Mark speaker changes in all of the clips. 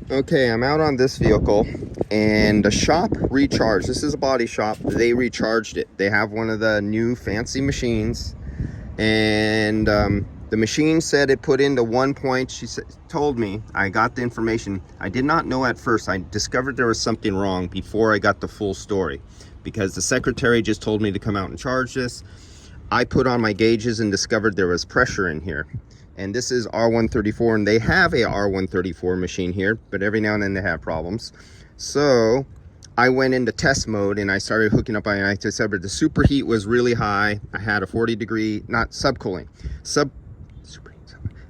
Speaker 1: Okay, I'm out on this vehicle, and the shop recharged. This is a body shop. They recharged it. They have one of the new fancy machines, and the machine said it put into 1 point. She told me, I got the information. I did not know at first. I discovered there was something wrong before I got the full story, because the secretary just told me to come out and charge this. I put on my gauges and discovered there was pressure in here. And this is R134, and they have a R134 machine here, but every now and then they have problems. So I went into test mode and I started hooking up. I discovered the superheat was really high. I had a 40-degree, not subcooling, superheat.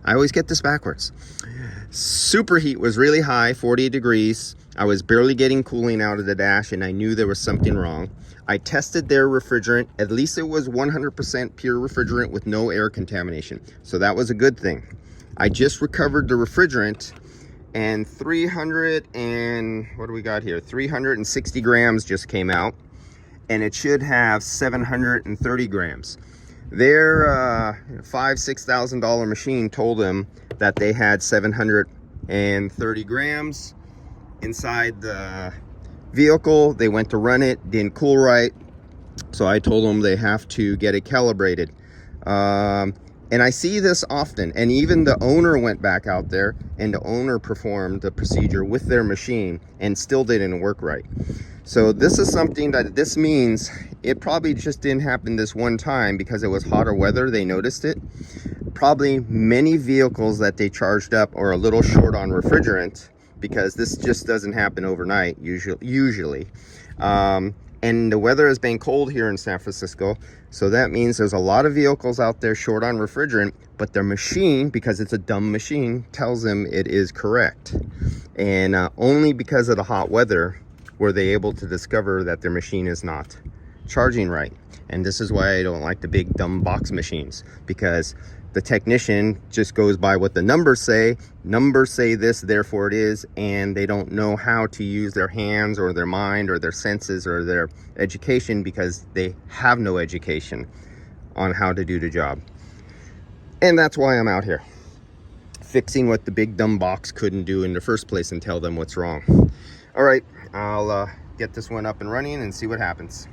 Speaker 1: I always get this backwards. Superheat was really high, 40 degrees. I was barely getting cooling out of the dash, and I knew there was something wrong. I tested their refrigerant. At least it was 100% pure refrigerant with no air contamination. So that was a good thing. I just recovered the refrigerant, and 360 grams just came out, and it should have 730 grams. Their $5,000-$6,000 machine told them that they had 730 grams inside the vehicle. They went to run it, didn't cool right, so I told them they have to get it calibrated. And I see this often, and even the owner went back out there, and the owner performed the procedure with their machine and still didn't work right. So this is something that this means it probably just didn't happen this one time because it was hotter weather. They noticed it. Probably many vehicles that they charged up are a little short on refrigerant, because this just doesn't happen overnight usually. And the weather has been cold here in San Francisco, so that means there's a lot of vehicles out there short on refrigerant, but their machine, because it's a dumb machine, tells them it is correct. And only because of the hot weather were they able to discover that their machine is not charging right. And this is why I don't like the big dumb box machines, because the technician just goes by what the numbers say. Numbers say this, therefore it is, and they don't know how to use their hands or their mind or their senses or their education, because they have no education on how to do the job. And that's why I'm out here, fixing what the big dumb box couldn't do in the first place and tell them what's wrong. All right, I'll get this one up and running and see what happens.